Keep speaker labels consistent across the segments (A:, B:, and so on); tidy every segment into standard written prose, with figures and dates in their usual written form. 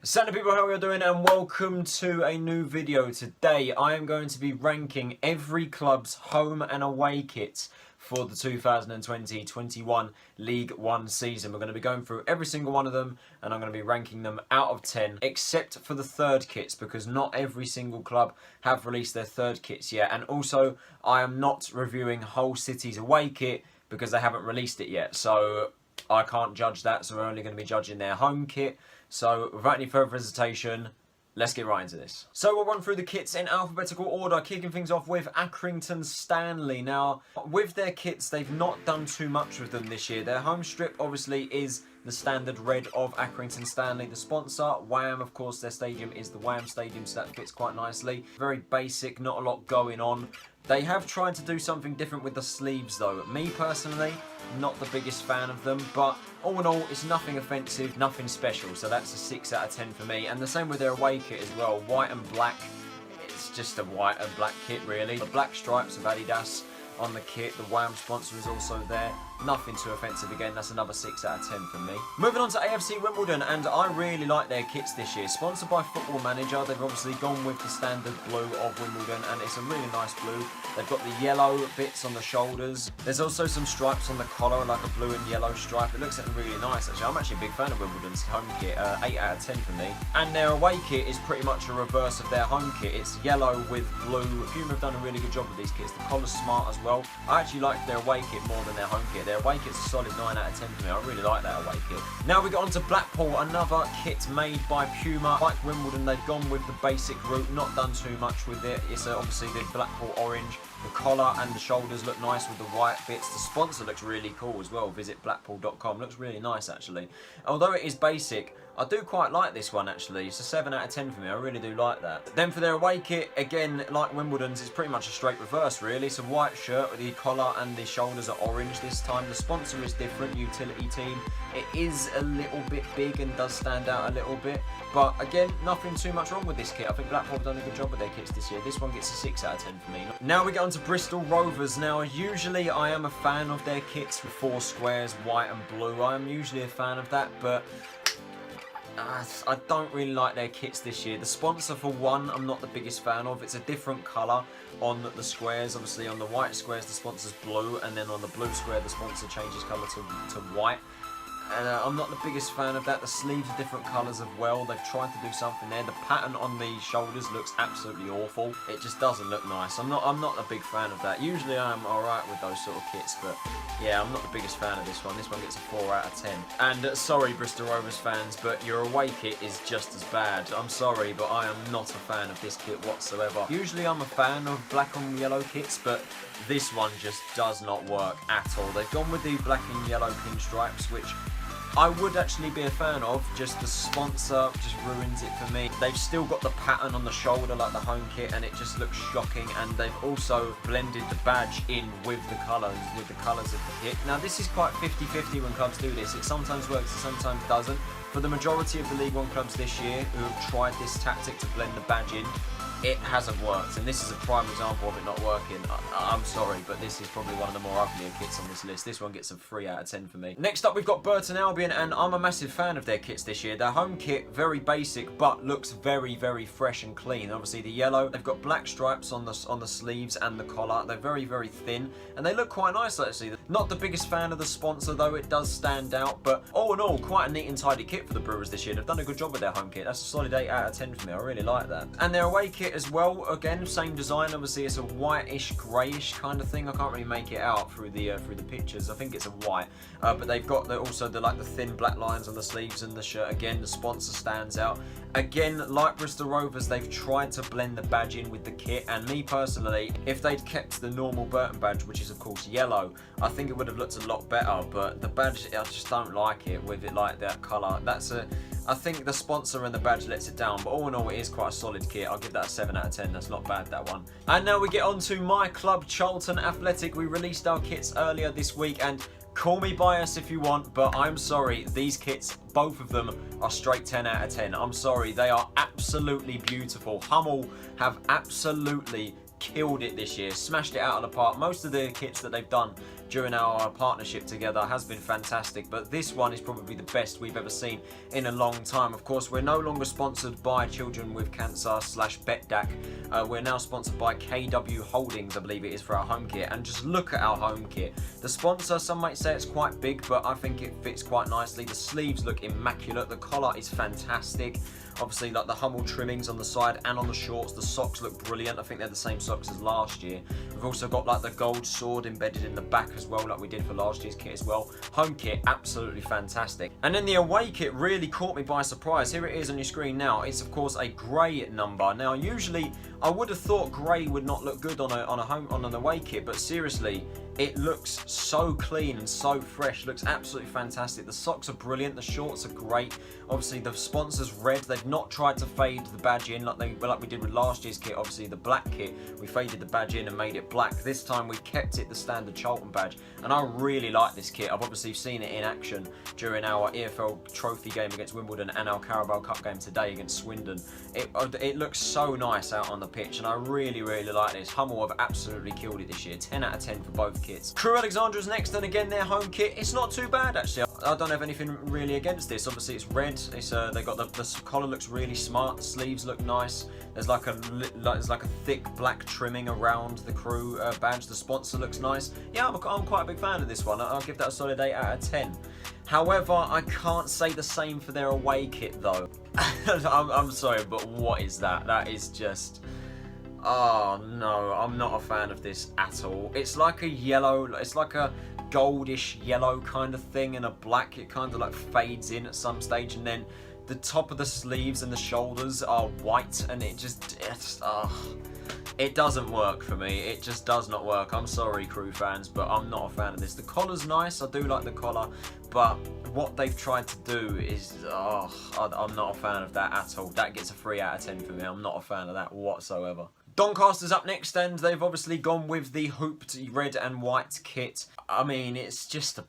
A: Santa people, how are you doing, and welcome to a new video. Today I am going to be ranking every club's home and away kits for the 2020-21 League One season. We're going to be going through every single one of them and I'm going to be ranking them out of 10, except for the third kits, because not every single club have released their third kits yet. And also I am not reviewing Hull City's away kit because they haven't released it yet, so I can't judge that, so we're only going to be judging their home kit. So without any further hesitation, let's get right into this. So we'll run through the kits in alphabetical order, kicking things off with Accrington Stanley. Now, with their kits, they've not done too much with them this year. Their home strip, obviously, is the standard red of Accrington Stanley. The sponsor, Wham, of course, their stadium is the Wham Stadium, so that fits quite nicely. Very basic, not a lot going on. They have tried to do something different with the sleeves, though. Me, personally, not the biggest fan of them, but all in all, it's nothing offensive, nothing special, so that's a 6 out of 10 for me. And the same with their away kit as well, white and black. It's just a white and black kit, really. The black stripes of Adidas on the kit, the Wham sponsor is also there. Nothing too offensive again, that's another 6 out of 10 for me. Moving on to AFC Wimbledon, and I really like their kits this year. Sponsored by Football Manager, they've obviously gone with the standard blue of Wimbledon, and it's a really nice blue. They've got the yellow bits on the shoulders. There's also some stripes on the collar, like a blue and yellow stripe. It looks really nice, actually. I'm actually a big fan of Wimbledon's home kit, 8 out of 10 for me. And their away kit is pretty much a reverse of their home kit. It's yellow with blue. Puma have done a really good job with these kits. The collar's smart as well. I actually like their away kit more than their home kit. Their away kit's a solid 9 out of 10 for me. I really like that away kit. Now we got on to Blackpool, another kit made by Puma. Like Wimbledon, they've gone with the basic route, not done too much with it. It's obviously the Blackpool orange. The collar and the shoulders look nice with the white bits. The sponsor looks really cool as well. Visit blackpool.com. Looks really nice, actually. Although it is basic, I do quite like this one, actually. It's a 7 out of 10 for me. I really do like that. Then for their away kit, again, like Wimbledon's, it's pretty much a straight reverse, really. It's a white shirt with the collar and the shoulders are orange this time. The sponsor is different, Utility Team. It is a little bit big and does stand out a little bit. But again, nothing too much wrong with this kit. I think Blackpool have done a good job with their kits this year. This one gets a 6 out of 10 for me. Now we get on to Bristol Rovers. Now, usually I am a fan of their kits with 4 squares, white and blue. I am usually a fan of that, but I don't really like their kits this year. The sponsor, for one, I'm not the biggest fan of. It's a different colour on the squares. Obviously, on the white squares, the sponsor's blue, and then on the blue square, the sponsor changes colour to white. And I'm not the biggest fan of that. The sleeves are different colours as well. They've tried to do something there. The pattern on the shoulders looks absolutely awful. It just doesn't look nice. I'm not a big fan of that. Usually I'm alright with those sort of kits, but yeah, I'm not the biggest fan of this one. This one gets a 4 out of 10. And sorry, Bristol Rovers fans, but your away kit is just as bad. I'm sorry, but I am not a fan of this kit whatsoever. Usually I'm a fan of black and yellow kits, but this one just does not work at all. They've gone with the black and yellow pinstripes, which I would actually be a fan of, just the sponsor just ruins it for me. They've still got the pattern on the shoulder like the home kit, and it just looks shocking, and they've also blended the badge in with the colours of the kit. Now this is quite 50-50 when clubs do this. It sometimes works, it sometimes doesn't. For the majority of the League One clubs this year who have tried this tactic to blend the badge in, it hasn't worked, and this is a prime example of it not working. I'm sorry, but this is probably one of the more uglier kits on this list. This one gets a 3 out of 10 for me. Next up, we've got Burton Albion, and I'm a massive fan of their kits this year. Their home kit, very basic, but looks very, very fresh and clean. Obviously, the yellow, they've got black stripes on the sleeves and the collar. They're very, very thin, and they look quite nice, actually. Not the biggest fan of the sponsor, though. It does stand out, but all in all, quite a neat and tidy kit for the Brewers this year. They've done a good job with their home kit. That's a solid 8 out of 10 for me. I really like that. And their away kit as well, again, same design. Obviously, it's a whitish, greyish kind of thing. I can't really make it out through the pictures. I think it's a white, but they've got also the thin black lines on the sleeves and the shirt. Again, the sponsor stands out. Again, like Bristol Rovers, they've tried to blend the badge in with the kit, and me personally, if they'd kept the normal Burton badge, which is of course yellow, I think it would have looked a lot better. But the badge, I just don't like it with it like that colour. I think the sponsor and the badge lets it down, but all in all, it is quite a solid kit. I'll give that a 7 out of 10. That's not bad, that one. And now we get on to my club, Charlton Athletic. We released our kits earlier this week, and call me biased if you want, but I'm sorry, these kits, both of them, are straight 10 out of 10. I'm sorry, they are absolutely beautiful. Hummel have absolutely killed it this year, smashed it out of the park. Most of the kits that they've done during our partnership together has been fantastic, but this one is probably the best we've ever seen in a long time. Of course, we're no longer sponsored by Children with Cancer / BetDAC. We're now sponsored by KW Holdings, I believe it is, for our home kit. And just look at our home kit. The sponsor, some might say it's quite big, but I think it fits quite nicely. The sleeves look immaculate. The collar is fantastic. Obviously, like the Hummel trimmings on the side and on the shorts. The socks look brilliant. I think they're the same socks as last year. We've also got like the gold sword embedded in the back as well, like we did for last year's kit as well. Home kit, absolutely fantastic. And then the away kit really caught me by surprise. Here it is on your screen now. It's of course a grey number. Now, usually I would have thought grey would not look good on an away kit, but seriously, it looks so clean and so fresh. Looks absolutely fantastic. The socks are brilliant. The shorts are great. Obviously, the sponsor's red. They've not tried to fade the badge in like we did with last year's kit. Obviously, the black kit, we faded the badge in and made it black. This time, we kept it the standard Charlton badge, and I really like this kit. I've obviously seen it in action during our EFL Trophy game against Wimbledon and our Carabao Cup game today against Swindon. It looks so nice out on the pitch, and I really, really like this. Hummel have absolutely killed it this year. 10 out of 10 for both kits. Crew Alexandra's next, and again, their home kit. It's not too bad, actually. I don't have anything really against this. Obviously, it's red. It's they got the collar looks really smart. The sleeves look nice. There's like a thick black trimming around the Crew badge. The sponsor looks nice. Yeah, I'm quite a big fan of this one. I'll give that a solid 8 out of 10. However, I can't say the same for their away kit though. I'm sorry, but what is that? That is just... Oh no, I'm not a fan of this at all. It's like a yellow, it's like a goldish yellow kind of thing, and a black. It kind of like fades in at some stage, and then the top of the sleeves and the shoulders are white, and it doesn't work for me. It just does not work. I'm sorry, Crew fans, but I'm not a fan of this. The collar's nice. I do like the collar, but what they've tried to do is, I'm not a fan of that at all. That gets a 3 out of 10 for me. I'm not a fan of that whatsoever. Doncaster's up next, and they've obviously gone with the hooped red and white kit. I mean, it's just a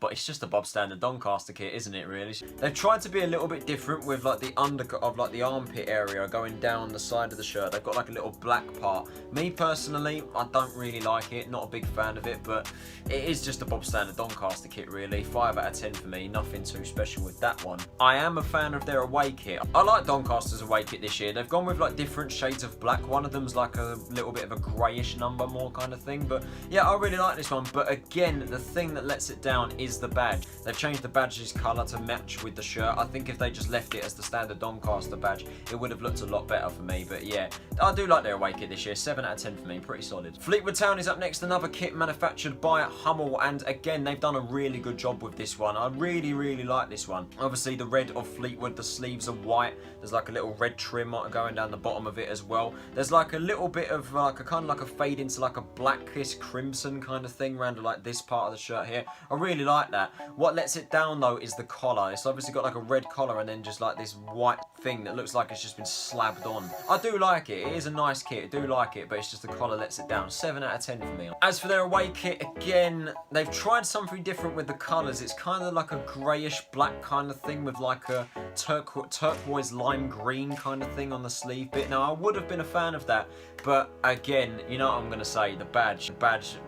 A: bob standard Doncaster kit, isn't it? Really, they've tried to be a little bit different with like the undercut of like the armpit area going down the side of the shirt. They've got like a little black part. Me personally, I don't really like it. Not a big fan of it, but it is just a bob standard Doncaster kit, really. 5 out of 10 for me. Nothing too special with that one. I am a fan of their away kit. I like Doncaster's away kit this year. They've gone with like different shades of black. One of them's like a little bit of a greyish number more kind of thing, but yeah, I really like this one. But again, the thing that lets it down is the badge. They've changed the badge's colour to match with the shirt. I think if they just left it as the standard Doncaster badge, it would have looked a lot better for me. But yeah, I do like their away kit this year. 7 out of 10 for me, pretty solid. Fleetwood Town is up next, another kit manufactured by Hummel, and again, they've done a really good job with this one. I really, really like this one. Obviously, the red of Fleetwood, the sleeves are white. There's like a little red trim going down the bottom of it as well. There's like a little bit of like a kind of like a fade into like a blackish crimson kind of thing around like this part of the shirt here. I really like that. What lets it down though is the collar. It's obviously got like a red collar and then just like this white thing that looks like it's just been slabbed on. I do like it. It is a nice kit. I do like it, but it's just the collar lets it down. 7 out of 10 for me. As for their away kit, again, they've tried something different with the colours. It's kind of like a greyish black kind of thing with like a turquoise lime green kind of thing on the sleeve bit. Now, I would have been a fan of that, but again, you know what I'm going to say, the badge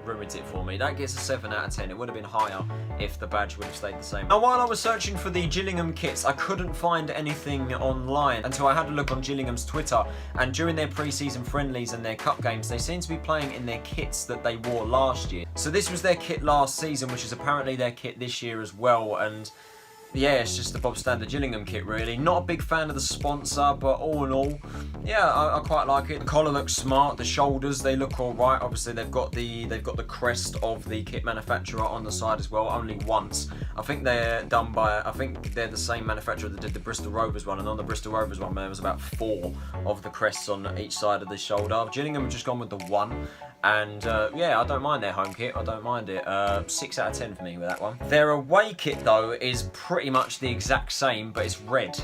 A: ruins it for me. That gets a 7 out of 10. It would have been higher if the badge would have stayed the same. And while I was searching for the Gillingham kits, I couldn't find anything online until I had a look on Gillingham's Twitter, and during their pre-season friendlies and their cup games, they seem to be playing in their kits that they wore last year. So this was their kit last season, which is apparently their kit this year as well, and yeah, it's just the Bob Standard Gillingham kit, really. Not a big fan of the sponsor, but all in all, yeah, I quite like it. The collar looks smart. The shoulders, they look all right. Obviously, they've got the crest of the kit manufacturer on the side as well. Only once. I think they're done by. I think they're the same manufacturer that did the Bristol Rovers one, and on the Bristol Rovers one, there was about 4 of the crests on each side of the shoulder. Gillingham have just gone with the one. And yeah, I don't mind their home kit. I don't mind it. 6 out of 10 for me with that one. Their away kit though is pretty much the exact same, but it's red.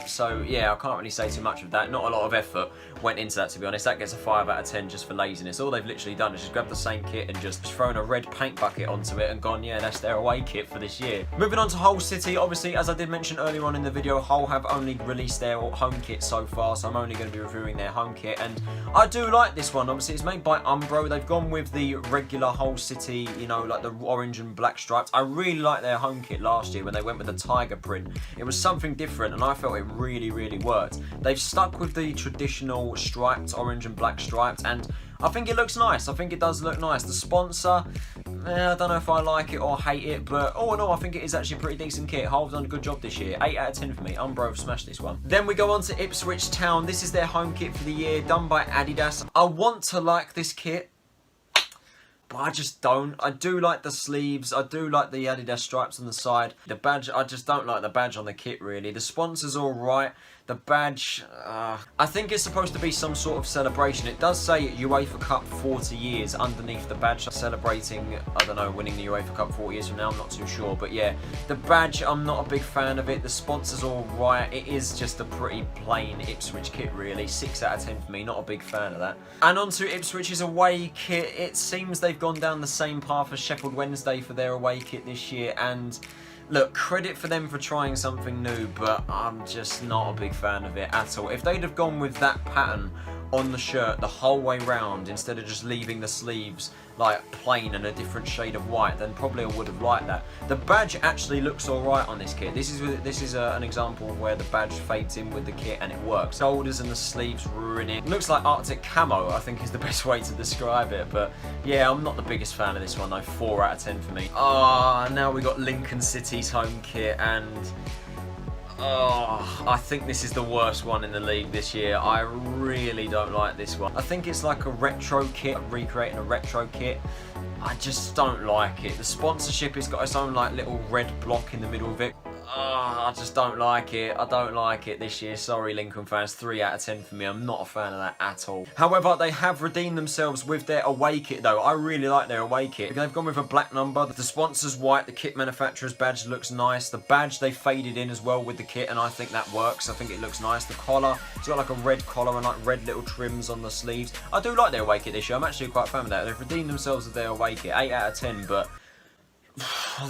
A: So yeah, I can't really say too much of that. Not a lot of effort went into that, to be honest. That gets a 5 out of 10 just for laziness. All they've literally done is just grabbed the same kit and just thrown a red paint bucket onto it and gone, yeah, that's their away kit for this year. Moving on to Hull City. Obviously, as I did mention earlier on in the video, Hull have only released their home kit so far, so I'm only going to be reviewing their home kit. And I do like this one. Obviously, it's made by Umbro. They've gone with the regular Hull City, you know, like the orange and black stripes. I really liked their home kit last year when they went with the tiger print. It was something different, and I felt it really, really worked. They've stuck with the traditional striped, orange and black stripes, and I think it looks nice. I think it does look nice. The sponsor, I don't know if I like it or hate it, but all in all, I think it is actually a pretty decent kit. Hull have done a good job this year. 8 out of 10 for me. Umbro have smashed this one. Then we go on to Ipswich Town. This is their home kit for the year, done by Adidas. I want to like this kit, but I just don't. I do like the sleeves. I do like the Adidas stripes on the side. The badge, I just don't like the badge on the kit, really. The sponsor's all right. The badge, I think it's supposed to be some sort of celebration. It does say UEFA Cup 40 years underneath the badge, celebrating, I don't know, winning the UEFA Cup 40 years from now. I'm not too sure, but yeah, the badge, I'm not a big fan of it. The sponsor's all right. It is just a pretty plain Ipswich kit, really. 6 out of 10 for me. Not a big fan of that. And on to Ipswich's away kit. It seems they've gone down the same path as Sheffield Wednesday for their away kit this year, and look, credit for them for trying something new, but I'm just not a big fan of it at all. If they'd have gone with that pattern on the shirt the whole way round instead of just leaving the sleeves like plain and a different shade of white, then probably I would have liked that. The badge actually looks alright on this kit. This is an example where the badge fades in with the kit and it works. Shoulders and the sleeves ruin it. Looks like Arctic camo, I think is the best way to describe it. But yeah, I'm not the biggest fan of this one though. 4 out of 10 for me. Now we got Lincoln City's home kit, and I think this is the worst one in the league this year. I really don't like this one. I think it's like a retro kit, recreating a retro kit. I just don't like it. The sponsorship has got its own like little red block in the middle of it. I just don't like it. I don't like it this year. Sorry, Lincoln fans. 3 out of 10 for me. I'm not a fan of that at all. However, they have redeemed themselves with their away kit, though. I really like their away kit. They've gone with a black number. The sponsor's white. The kit manufacturer's badge looks nice. The badge, they faded in as well with the kit, and I think that works. I think it looks nice. The collar, it's got like a red collar and like red little trims on the sleeves. I do like their away kit this year. I'm actually quite a fan of that. They've redeemed themselves with their away kit. 8 out of 10, but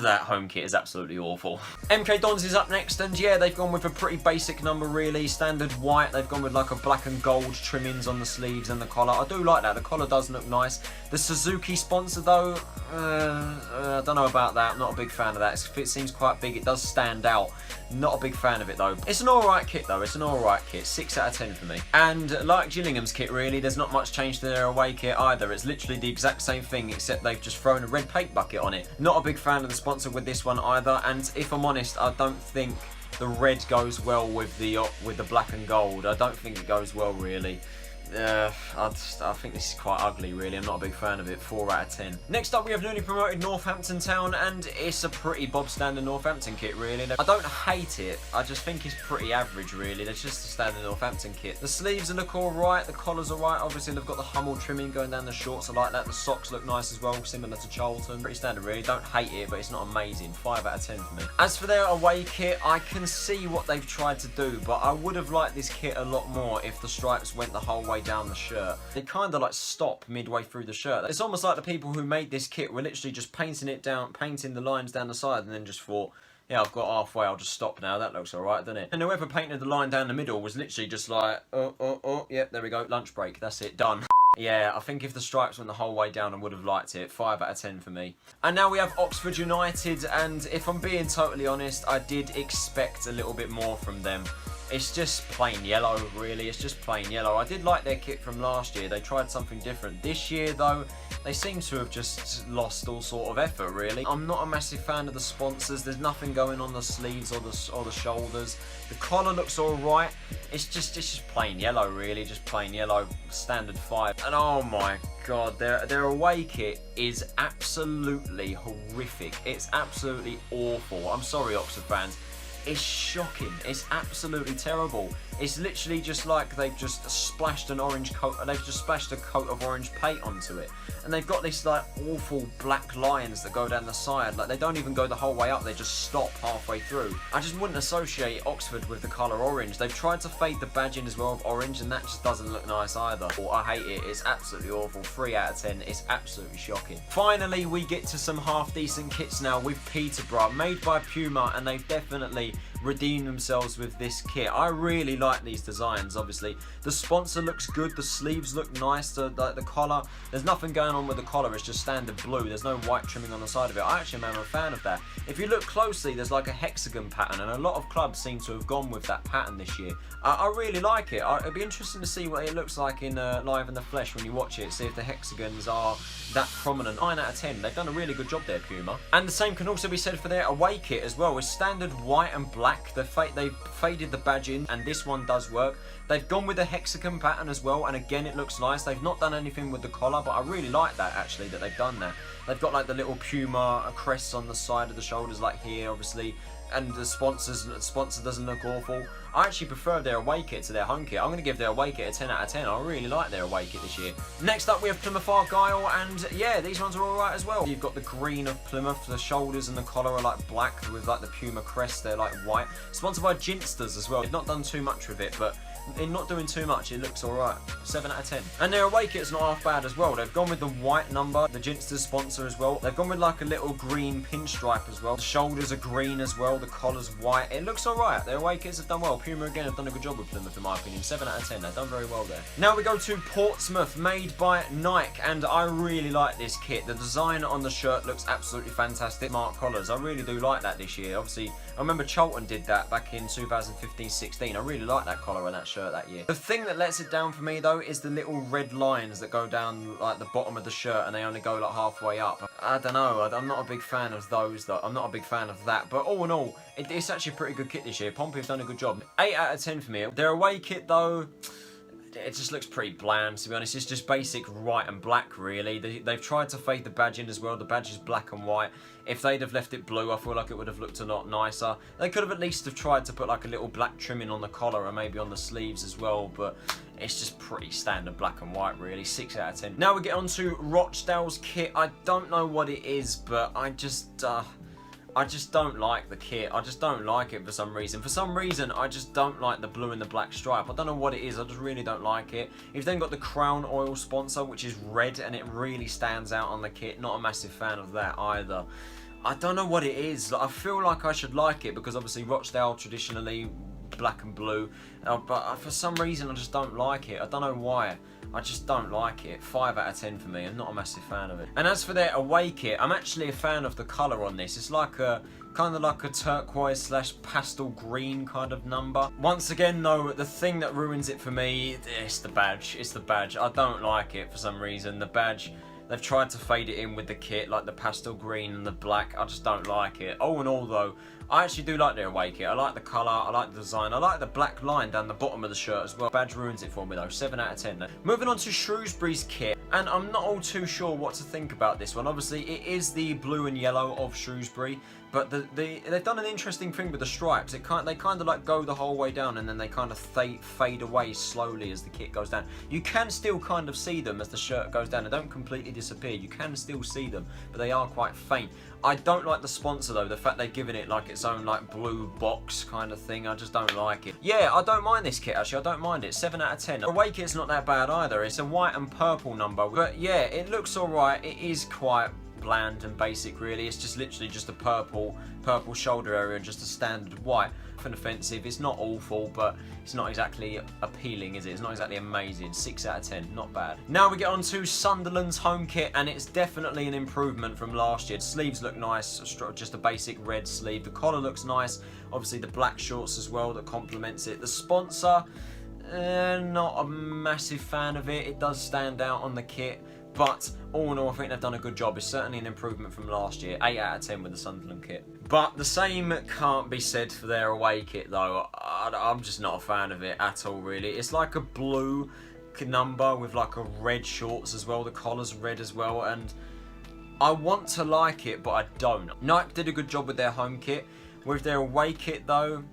A: that home kit is absolutely awful. MK Dons is up next, and yeah, they've gone with a pretty basic number, really. Standard white. They've gone with like a black and gold trimmings on the sleeves and the collar. I do like that. The collar does look nice. The Suzuki sponsor, though, I don't know about that. I'm not a big fan of that. It seems quite big. It does stand out. Not a big fan of it, though. It's an alright kit, though. It's an alright kit. 6 out of 10 for me. And like Gillingham's kit, really, there's not much change to their away kit either. It's literally the exact same thing, except they've just thrown a red paint bucket on it. Not a big fan of the sponsor with this one either, and if I'm honest, I don't think the red goes well with the black and gold. I don't think it goes well, really. I think this is quite ugly, really. I'm not a big fan of it. 4 out of 10. Next up, we have newly promoted Northampton Town, and it's a pretty Bob standard Northampton kit, really. I don't hate it. I just think it's pretty average, really. It's just a standard Northampton kit. The sleeves look alright. The collar's alright. Obviously, they've got the Hummel trimming going down the shorts. I like that. The socks look nice as well, similar to Charlton. Pretty standard, really. Don't hate it, but it's not amazing. 5 out of 10 for me. As for their away kit, I can see what they've tried to do, but I would have liked this kit a lot more if the stripes went the whole way down the shirt. They kind of like stop midway through the shirt. It's almost like the people who made this kit were literally just painting it down, painting the lines down the side, and then just thought, yeah, I've got halfway, I'll just stop now. That looks alright, doesn't it? And whoever painted the line down the middle was literally just like, yep, there we go, lunch break, that's it, done. Yeah, I think if the stripes went the whole way down, I would have liked it. 5 out of 10 for me. And now we have Oxford United, and if I'm being totally honest, I did expect a little bit more from them. It's just plain yellow, really. It's just plain yellow. I did like their kit from last year. They tried something different. This year, though, they seem to have just lost all sort of effort, really. I'm not a massive fan of the sponsors. There's nothing going on the sleeves or the shoulders. The collar looks all right. It's just plain yellow, really. Just plain yellow, standard 5. And oh my god, their away kit is absolutely horrific. It's absolutely awful. I'm sorry, Oxford fans. It's shocking. It's absolutely terrible. It's literally just like they've just splashed an orange coat, they've just splashed a coat of orange paint onto it. And they've got this like awful black lines that go down the side. Like they don't even go the whole way up, they just stop halfway through. I just wouldn't associate Oxford with the colour orange. They've tried to fade the badge in as well of orange, and that just doesn't look nice either. I hate it, it's absolutely awful. 3 out of 10, it's absolutely shocking. Finally, we get to some half decent kits now with Peterborough, made by Puma, and they've definitely redeemed themselves with this kit. I really like these designs. Obviously the sponsor looks good, the sleeves look nice, the collar, there's nothing going on with the collar, it's just standard blue, there's no white trimming on the side of it. I actually am a fan of that. If you look closely, there's like a hexagon pattern, and a lot of clubs seem to have gone with that pattern this year. I really like it. It'd be interesting to see what it looks like in live in the flesh when you watch it, see if the hexagons are that prominent. 9 out of 10, they've done a really good job there, Puma. And the same can also be said for their away kit as well, with standard white and black. They've faded the badge in, and this one does work. They've gone with a hexagon pattern as well, and again it looks nice. They've not done anything with the collar, but I really like that actually, that they've done that. They've got like the little Puma crests on the side of the shoulders, like here obviously, and the sponsor doesn't look awful. I actually prefer their away kit to their home kit. I'm going to give their away kit a 10 out of 10. I really like their away kit this year. Next up we have Plymouth Argyle, and yeah, these ones are alright as well. You've got the green of Plymouth, the shoulders and the collar are like black with like the Puma crest, they're like white. Sponsored by Ginsters as well. They've not done too much with it, but in not doing too much, it looks alright. 7 out of 10. And their away kit's not half bad as well. They've gone with the white number, the Ginsters sponsor as well. They've gone with like a little green pinstripe as well. The shoulders are green as well, the collar's white. It looks alright. Their away kits have done well. Puma again have done a good job with Plymouth in my opinion. 7 out of 10. They've done very well there. Now we go to Portsmouth, made by Nike, and I really like this kit. The design on the shirt looks absolutely fantastic. Mark collars. I really do like that this year. Obviously, I remember Charlton did that back in 2015-16. I really like that collar on that shirt that year. The thing that lets it down for me though is the little red lines that go down like the bottom of the shirt, and they only go like halfway up. I don't know, I'm not a big fan of those though. I'm not a big fan of that, but all in all, it's actually a pretty good kit this year. Pompey have done a good job. 8 out of 10 for me. Their away kit though, it just looks pretty bland, to be honest. It's just basic white and black, really. They've tried to fade the badge in as well. The badge is black and white. If they'd have left it blue, I feel like it would have looked a lot nicer. They could have at least have tried to put like a little black trimming on the collar and maybe on the sleeves as well, but it's just pretty standard black and white, really. 6 out of 10. Now we get on to Rochdale's kit. I don't know what it is, but I just don't like the kit. I just don't like it for some reason. For some reason, I just don't like the blue and the black stripe. I don't know what it is. I just really don't like it. You've then got the Crown Oil sponsor, which is red, and it really stands out on the kit. Not a massive fan of that either. I don't know what it is. I feel like I should like it because obviously Rochdale traditionally black and blue, but for some reason I just don't like it. I don't know why. I just don't like it. 5 out of 10 for me. I'm not a massive fan of it. And as for their away kit, I'm actually a fan of the colour on this. It's like a kind of like a turquoise / pastel green kind of number. Once again though, the thing that ruins it for me, it's the badge. It's the badge. I don't like it for some reason. The badge, they've tried to fade it in with the kit, like the pastel green and the black. I just don't like it. All in all though, I actually do like their away kit. I like the colour, I like the design, I like the black line down the bottom of the shirt as well. Badge ruins it for me though. 7 out of 10. Moving on to Shrewsbury's kit, and I'm not all too sure what to think about this one. Obviously it is the blue and yellow of Shrewsbury, but they've done an interesting thing with the stripes. They kind of like go the whole way down, and then they kind of fade away slowly as the kit goes down. You can still kind of see them as the shirt goes down. They don't completely disappear. You can still see them, but they are quite faint. I don't like the sponsor though, the fact they've given it like its own like blue box kind of thing. I just don't like it. Yeah, I don't mind this kit actually. I don't mind it. 7 out of 10. The away kit's not that bad either. It's a white and purple number, but yeah, it looks alright. It is quite bland and basic really. It's just literally just a purple shoulder area and just a standard white. Nothing offensive. It's not awful, but it's not exactly appealing, is it? It's not exactly amazing. 6 out of 10, not bad. Now we get on to Sunderland's home kit, and it's definitely an improvement from last year. Sleeves look nice, just a basic red sleeve. The collar looks nice. Obviously the black shorts as well that complements it. The sponsor, not a massive fan of it. It does stand out on the kit, but all in all, I think they've done a good job. It's certainly an improvement from last year. 8 out of 10 with the Sunderland kit. But the same can't be said for their away kit though. I'm just not a fan of it at all really. It's like a blue number with like a red shorts as well. The collar's red as well, and I want to like it, but I don't. Nike did a good job with their home kit. With their away kit though,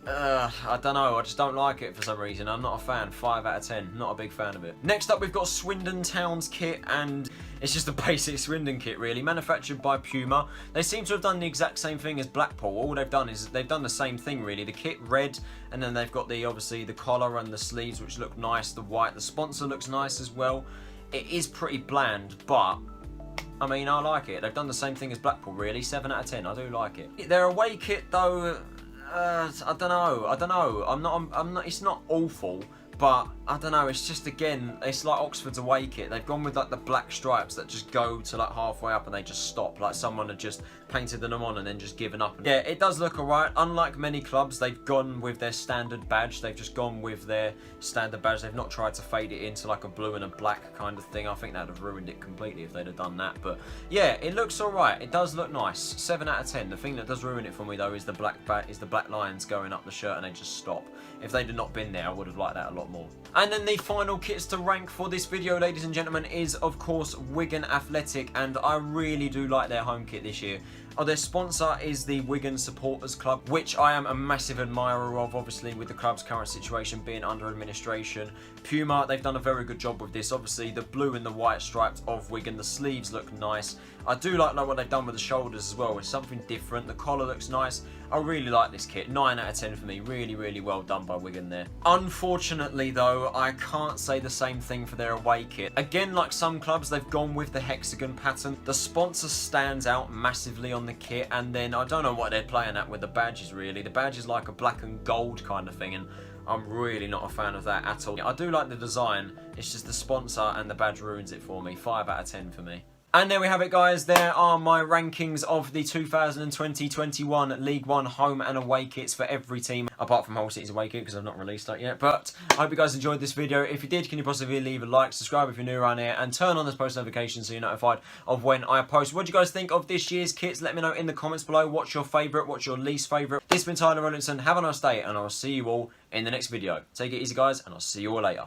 A: I don't know, I just don't like it for some reason. I'm not a fan. 5 out of 10. Not a big fan of it. Next up, we've got Swindon Town's kit, and it's just a basic Swindon kit, really. Manufactured by Puma. They seem to have done the exact same thing as Blackpool. All they've done is they've done the same thing, really. The kit red, and then they've got obviously the collar and the sleeves, which look nice. The white, the sponsor looks nice as well. It is pretty bland, but I mean, I like it. They've done the same thing as Blackpool, really. 7 out of 10. I do like it. Their away kit, though, I don't know. I'm not. It's not awful, but I don't know. It's just, again, it's like Oxford's away kit. They've gone with like the black stripes that just go to like halfway up and they just stop. Like someone had just painted them on and then just given up. Yeah, it does look alright. Unlike many clubs, they've gone with their standard badge. They've just gone with their standard badge. They've not tried to fade it into like a blue and a black kind of thing. I think that'd have ruined it completely if they'd have done that. But yeah, it looks alright. It does look nice. 7 out of 10. The thing that does ruin it for me though is the black lines going up the shirt and they just stop. If they'd have not been there, I would have liked that a lot more. And then the final kits to rank for this video, ladies and gentlemen, is of course Wigan Athletic, and I really do like their home kit this year. Their sponsor is the Wigan Supporters Club, which I am a massive admirer of, obviously with the club's current situation being under administration. Puma, they've done a very good job with this. Obviously the blue and the white stripes of Wigan, the sleeves look nice. I do like what they've done with the shoulders as well. It's something different. The collar looks nice. I really like this kit. 9 out of 10 for me. Really, really well done by Wigan there. Unfortunately though, I can't say the same thing for their away kit. Again, like some clubs, they've gone with the hexagon pattern. The sponsor stands out massively on the kit, and then I don't know what they're playing at with the badges really. The badge is like a black and gold kind of thing, and I'm really not a fan of that at all. I do like the design. It's just the sponsor and the badge ruins it for me. 5 out of 10 for me. And there we have it, guys. There are my rankings of the 2020-21 League One home and away kits for every team, apart from Hull City's away kit, because I've not released that yet. But I hope you guys enjoyed this video. If you did, can you possibly leave a like, subscribe if you're new around here, and turn on those post notifications so you're notified of when I post. What do you guys think of this year's kits? Let me know in the comments below. What's your favourite? What's your least favourite? This has been Tyler Rollinson. Have a nice day, and I'll see you all in the next video. Take it easy, guys, and I'll see you all later.